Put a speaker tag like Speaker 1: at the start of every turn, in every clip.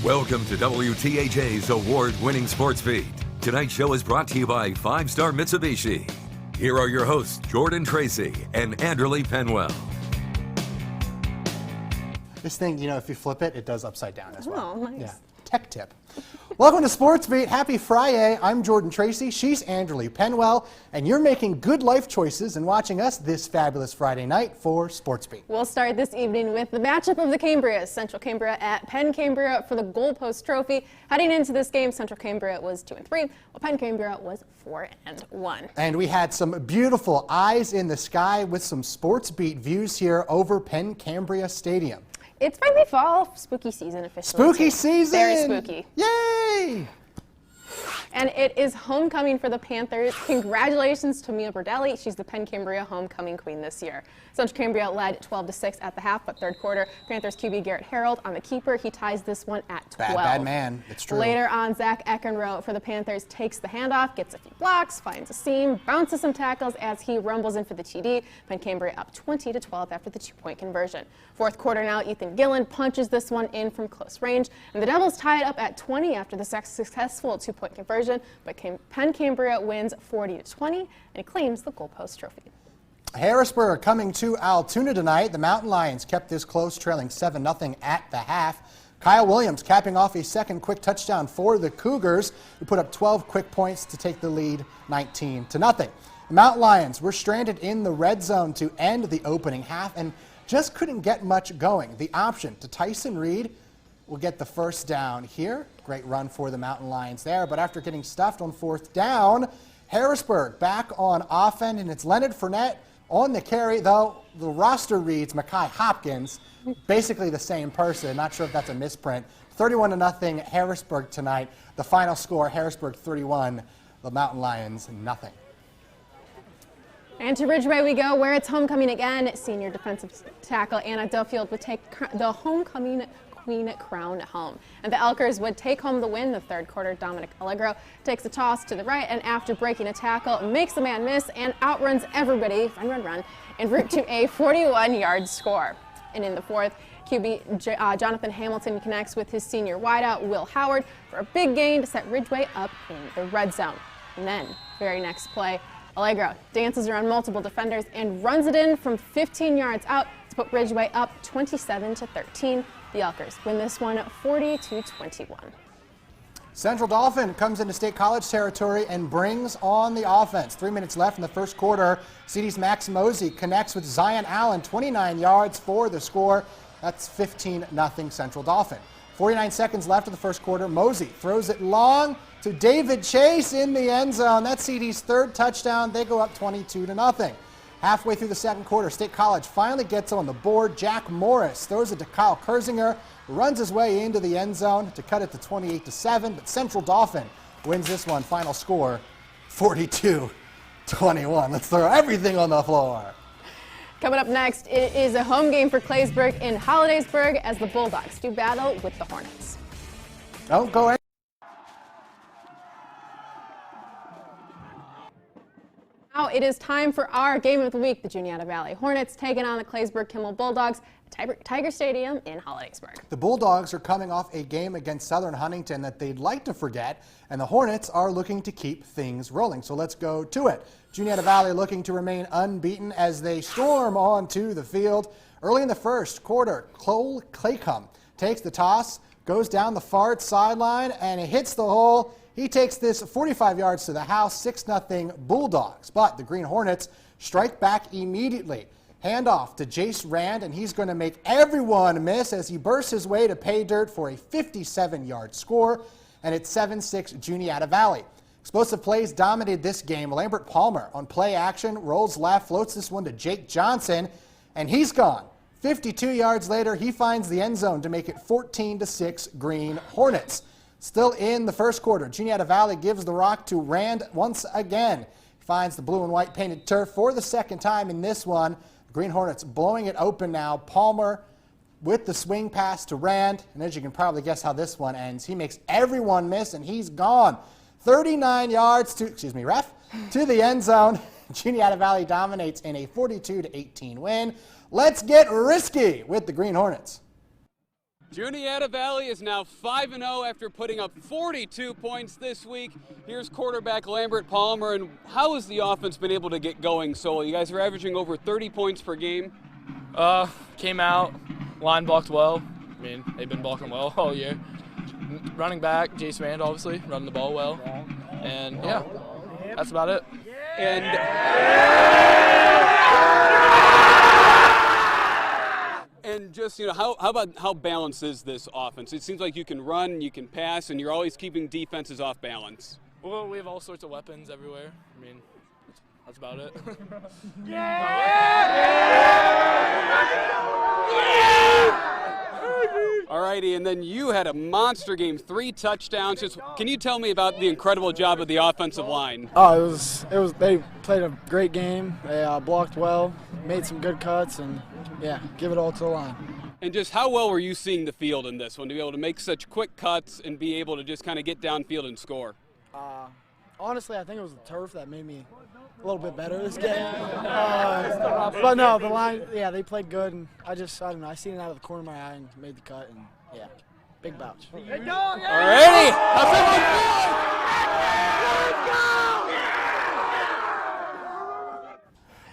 Speaker 1: Welcome to WTHA's award-winning Sportsbeat. Tonight's show is brought to you by 5-Star Mitsubishi. Here are your hosts, Jordan Tracy and Anderly Penwell.
Speaker 2: This thing, if you flip it, it does upside down as well.
Speaker 3: Oh, nice.
Speaker 2: Yeah. Tech tip. Welcome to Sportsbeat. Happy Friday. I'm Jordan Tracy. She's Anderly Penwell. And you're making good life choices and watching us this fabulous Friday night for Sportsbeat.
Speaker 3: We'll start this evening with the matchup of the Cambrias. Central Cambria at Penn Cambria for the Goalpost Trophy. Heading into this game, Central Cambria was 2-3, while Penn Cambria was 4-1.
Speaker 2: And we had some beautiful eyes in the sky with some Sportsbeat views here over Penn Cambria Stadium.
Speaker 3: It's finally fall, spooky season officially.
Speaker 2: Spooky season!
Speaker 3: Very spooky.
Speaker 2: Yay!
Speaker 3: And it is homecoming for the Panthers. Congratulations to Mia Bordelli. She's the Penn Cambria homecoming queen this year. Central Cambria led 12-6 at the half, but third quarter, Panthers QB Garrett Harold on the keeper. He ties this one at 12.
Speaker 2: Bad man. It's true.
Speaker 3: Later on, Zach Eckenroth for the Panthers takes the handoff, gets a few blocks, finds a seam, bounces some tackles as he rumbles in for the TD. Penn Cambria up 20-12 after the 2-point conversion. Fourth quarter now, Ethan Gillen punches this one in from close range, and the Devils tie it up at 20 after the successful 2-point conversion, but Penn Cambria wins 40-20 and claims the Goalpost Trophy.
Speaker 2: Harrisburg coming to Altoona tonight. The Mountain Lions kept this close, trailing 7-0 at the half. Kyle Williams capping off a second quick touchdown for the Cougars, who put up 12 quick points to take the lead 19-0. The Mountain Lions were stranded in the red zone to end the opening half and just couldn't get much going. The option to Tyson Reed will get the first down here. Great run for the Mountain Lions there, but after getting stuffed on fourth down, Harrisburg back on offense, and it's Leonard Fournette on the carry, though the roster reads Mekhi Hopkins, basically the same person. Not sure if that's a misprint. 31-0 Harrisburg tonight. The final score, Harrisburg 31, the Mountain Lions nothing.
Speaker 3: And to Ridgeway we go, where it's homecoming again. Senior defensive tackle Anna Duffield would take the homecoming queen crown home. And the Elkers would take home the win. The third quarter, Dominic Allegro takes a toss to the right, and after breaking a tackle, makes the man miss and outruns everybody, run, en route to a 41-yard score. And in the fourth, QB Jonathan Hamilton connects with his senior wideout, Will Howard, for a big gain to set Ridgeway up in the red zone. And then, very next play, Allegro dances around multiple defenders and runs it in from 15 yards out to put Ridgeway up 27-13. The Elkers win this one 40-21.
Speaker 2: Central Dauphin comes into State College territory and brings on the offense. 3 minutes left in the first quarter. CD's Max Mosey connects with Zion Allen, 29 yards for the score. That's 15-0 Central Dauphin. 49 seconds left in the first quarter. Mosey throws it long to David Chase in the end zone. That's CD's third touchdown. They go up 22-0. Halfway through the second quarter, State College finally gets on the board. Jack Morris throws it to Kyle Kersinger, who runs his way into the end zone to cut it to 28-7. But Central Dauphin wins this one. Final score, 42-21. Let's throw everything on the floor.
Speaker 3: Coming up next, it is a home game for Claysburg in Hollidaysburg as the Bulldogs do battle with the Hornets.
Speaker 2: Don't go.
Speaker 3: Now it is time for our game of the week. The Juniata Valley Hornets taking on the Claysburg-Kimmel Bulldogs at Tiger Stadium in Hollidaysburg.
Speaker 2: The Bulldogs are coming off a game against Southern Huntington that they'd like to forget, and the Hornets are looking to keep things rolling. So let's go to it. Juniata Valley looking to remain unbeaten as they storm onto the field. Early in the first quarter, Cole Claycomb takes the toss, goes down the far sideline, and it hits the hole. He takes this 45 yards to the house, 6-0 Bulldogs. But the Green Hornets strike back immediately. Handoff to Jace Rand, and he's going to make everyone miss as he bursts his way to pay dirt for a 57-yard score. And it's 7-6 Juniata Valley. Explosive plays dominated this game. Lambert Palmer on play action, rolls left, floats this one to Jake Johnson, and he's gone. 52 yards later, he finds the end zone to make it 14-6 Green Hornets. Still in the first quarter, Juniata Valley gives the rock to Rand once again. He finds the blue and white painted turf for the second time in this one. The Green Hornets blowing it open now. Palmer with the swing pass to Rand, and as you can probably guess how this one ends, he makes everyone miss and he's gone. 39 yards to the end zone. Juniata Valley dominates in a 42-18 win. Let's get risky with the Green Hornets.
Speaker 4: Juniata Valley is now 5-0 after putting up 42 points this week. Here's quarterback Lambert Palmer, and how has the offense been able to get going so well? You guys are averaging over 30 points per game.
Speaker 5: Came out, line blocked well. I mean, they've been blocking well all year. Running back, Jace Rand, obviously, running the ball well. And, yeah, that's about it.
Speaker 4: And just, how balanced is this offense? It seems like you can run, you can pass, and you're always keeping defenses off balance.
Speaker 5: Well, we have all sorts of weapons everywhere. I mean, that's about it.
Speaker 4: Alrighty, and then you had a monster game, 3 touchdowns. Can you tell me about the incredible job of the offensive line?
Speaker 6: Oh, it was. They played a great game. They blocked well, made some good cuts, and yeah, give it all to the line.
Speaker 4: And just how well were you seeing the field in this one to be able to make such quick cuts and be able to just kind of get downfield and score?
Speaker 6: Honestly, I think it was the turf that made me a little bit better this game. But no, the line, yeah, they played good, and I don't know, I seen it out of the corner of my eye and made the cut, and yeah, big bounce.
Speaker 4: Alrighty, how's everyone feeling?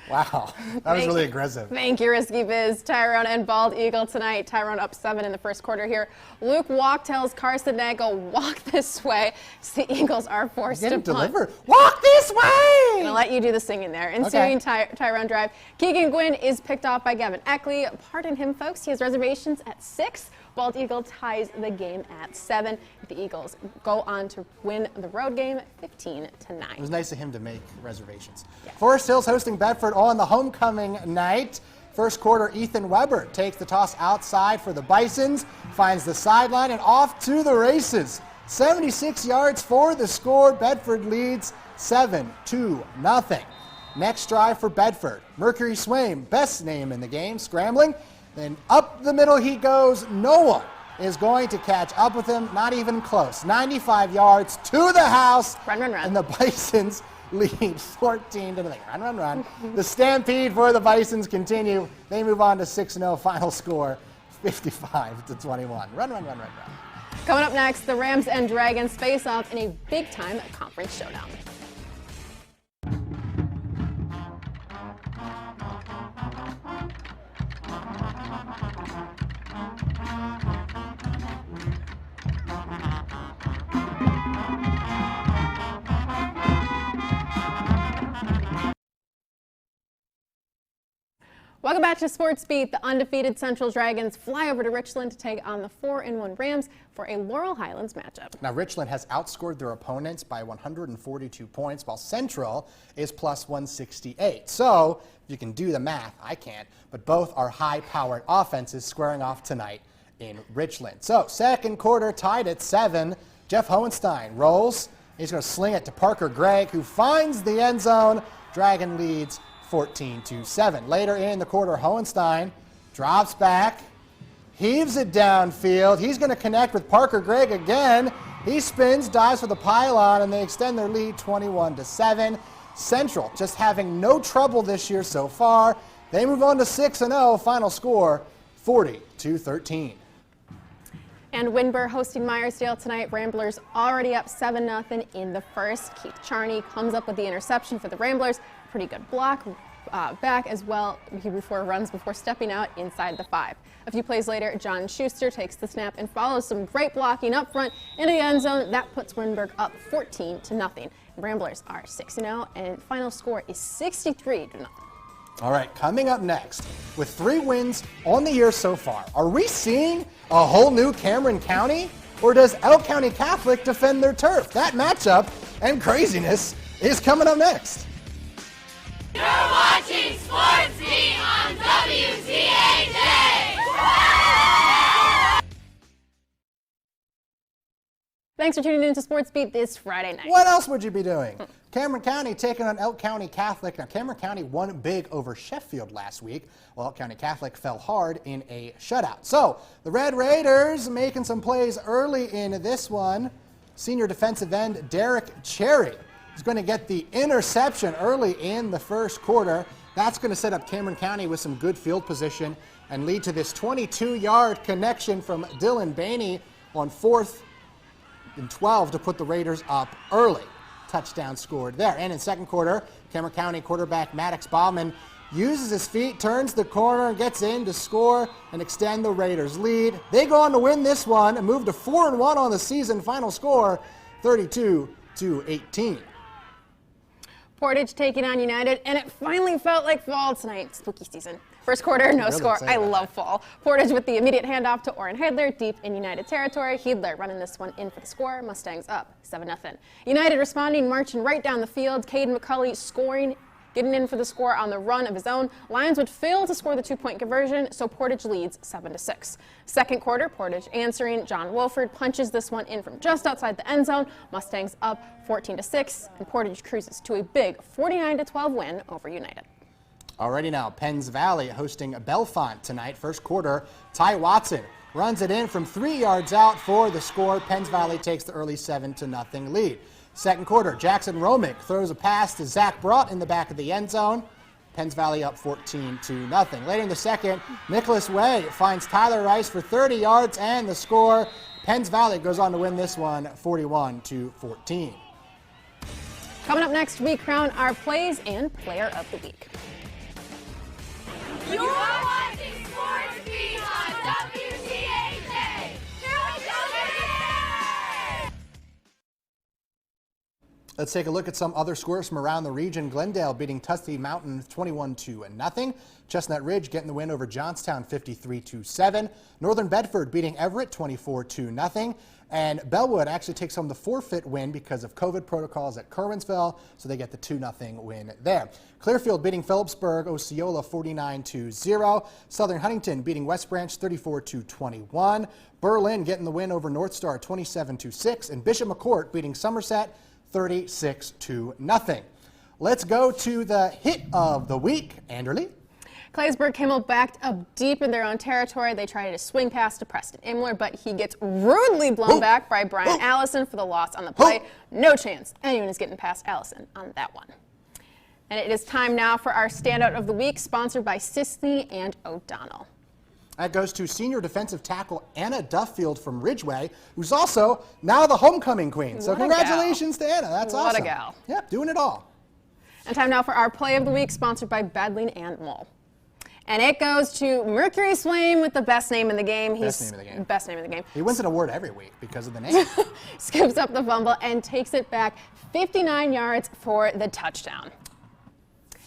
Speaker 2: Wow, that was really aggressive.
Speaker 3: Thank you, Risky Biz. Tyrone and Bald Eagle tonight. Tyrone up 7 in the first quarter here. Luke Walk tells Carson Nagel, walk this way. So the Eagles are forced to punt.
Speaker 2: Deliver. Walk this way!
Speaker 3: I'm going to let you do the singing there. Ensuing Tyrone drive. Keegan Gwynn is picked off by Gavin Eckley. Pardon him, folks. He has reservations at 6. Bald Eagle ties the game at 7. The Eagles go on to win the road game 15-9.
Speaker 2: It was nice of him to make reservations. Yeah. Forest Hills hosting Bedford on the homecoming night. First quarter, Ethan Weber takes the toss outside for the Bisons, finds the sideline, and off to the races. 76 yards for the score. Bedford leads 7-0. Next drive for Bedford. Mercury Swaim, best name in the game, scrambling. Then up the middle he goes. No one is going to catch up with him, not even close. 95 yards to the house.
Speaker 3: Run.
Speaker 2: And the Bisons lead 14-0. Run. The stampede for the Bisons continue. They move on to 6-0. Final score, 55-21. Run.
Speaker 3: Coming up next, the Rams and Dragons face off in a big-time conference showdown. Welcome back to Sportsbeat. The undefeated Central Dragons fly over to Richland to take on the 4-1 Rams for a Laurel Highlands matchup.
Speaker 2: Now, Richland has outscored their opponents by 142 points, while Central is plus 168. So, if you can do the math, I can't, but both are high-powered offenses squaring off tonight in Richland. So, second quarter tied at 7. Jeff Hohenstein rolls. He's going to sling it to Parker Gregg, who finds the end zone. Dragon leads 14-7. Later in the quarter, Hohenstein drops back, heaves it downfield. He's going to connect with Parker Gregg again. He spins, dives for the pylon, and they extend their lead 21-7. Central just having no trouble this year so far. They move on to 6-0. Final score, 40-13.
Speaker 3: And Winburn hosting Myersdale tonight. Ramblers already up 7-0 in the first. Keith Charney comes up with the interception for the Ramblers. Pretty good block back as well before stepping out inside the 5. A few plays later, John Schuster takes the snap and follows some great blocking up front into the end zone. That puts Winburn up 14-0. Ramblers are 6-0 and final score is 63-0.
Speaker 2: All right, coming up next, with 3 wins on the year so far, are we seeing a whole new Cameron County? Or does Elk County Catholic defend their turf? That matchup and craziness is coming up next.
Speaker 7: You're watching Sportsbeat on WTAJ!
Speaker 3: Thanks for tuning in to Sportsbeat this Friday night.
Speaker 2: What else would you be doing? Cameron County taking on Elk County Catholic. Now, Cameron County won big over Sheffield last week, while Elk County Catholic fell hard in a shutout. So, the Red Raiders making some plays early in this one. Senior defensive end Derek Cherry is going to get the interception early in the first quarter. That's going to set up Cameron County with some good field position and lead to this 22-yard connection from Dylan Baney on 4th and 12 to put the Raiders up early. Touchdown scored there. And in second quarter, Cameron County quarterback Maddox Bauman uses his feet, turns the corner, and gets in to score and extend the Raiders' lead. They go on to win this one and move to 4-1 on the season. Final score, 32-18.
Speaker 3: Portage taking on United, and it finally felt like fall tonight. Spooky season. First quarter, no score. I love fall. Portage with the immediate handoff to Orrin Heidler deep in United territory. Heidler running this one in for the score. Mustangs up 7-0. United responding, marching right down the field. Caden McCulley scoring, getting in for the score on the run of his own. Lions would fail to score the 2-point conversion, so Portage leads 7-6. Second quarter, Portage answering. John Wolford punches this one in from just outside the end zone. Mustangs up 14-6, and Portage cruises to a big 49-12 win over United.
Speaker 2: Alrighty now, Penns Valley hosting Bellefonte tonight. First quarter, Ty Watson runs it in from 3 yards out for the score. Penns Valley takes the early 7-0 lead. Second quarter, Jackson Romick throws a pass to Zach Brott in the back of the end zone. Penns Valley up 14-0. Later in the second, Nicholas Way finds Tyler Rice for 30 yards and the score. Penns Valley goes on to win this one 41-14.
Speaker 3: Coming up next, we crown our plays and player of the week.
Speaker 7: You're watching Sportsbeat on WTAJ. Here we go, baby!
Speaker 2: Let's take a look at some other scores from around the region. Glendale beating Tuskegee Mountain 21-0. Chestnut Ridge getting the win over Johnstown 53-7. Northern Bedford beating Everett 24-0. And Bellwood actually takes home the forfeit win because of COVID protocols at Kerwinsville, so they get the 2-0 win there. Clearfield beating Phillipsburg, Osceola 49-0. Southern Huntington beating West Branch 34-21. Berlin getting the win over North Star 27-6. And Bishop McCourt beating Somerset 36-0. Let's go to the hit of the week. Anderly.
Speaker 3: Claysburg Kimmel backed up deep in their own territory. They tried to swing pass to Preston Imler, but he gets rudely blown back by Brian Allison for the loss on the play. No chance anyone is getting past Allison on that one. And it is time now for our standout of the week, sponsored by Sisney and O'Donnell.
Speaker 2: That goes to senior defensive tackle Anna Duffield from Ridgeway, who's also now the homecoming queen. So congratulations to Anna. That's awesome.
Speaker 3: What a gal.
Speaker 2: Yep, doing it all.
Speaker 3: And time now for our play of the week, sponsored by Badling and Mole. And it goes to Mercury Swain with the best name in the game.
Speaker 2: Best name in the game.
Speaker 3: Best name in the game.
Speaker 2: He wins an award every week because of the name.
Speaker 3: Scoops up the fumble and takes it back 59 yards for the touchdown.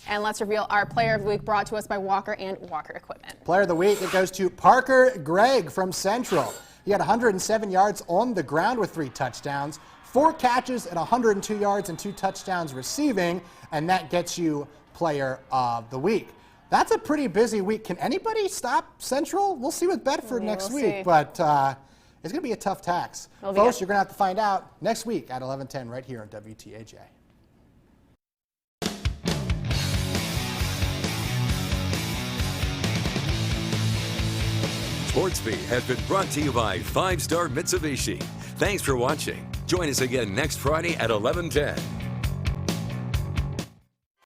Speaker 3: And let's reveal our player of the week, brought to us by Walker and Walker Equipment.
Speaker 2: Player of the week, it goes to Parker Gregg from Central. He had 107 yards on the ground with 3 touchdowns, 4 catches at 102 yards and 2 touchdowns receiving, and that gets you player of the week. That's a pretty busy week. Can anybody stop Central? We'll see with Bedford next week, but it's going to be a tough task. Folks, you're going to have to find out next week at 11:10 right here on WTAJ.
Speaker 1: Sportsbeat has been brought to you by 5 Star Mitsubishi. Thanks for watching. Join us again next Friday at 11:10.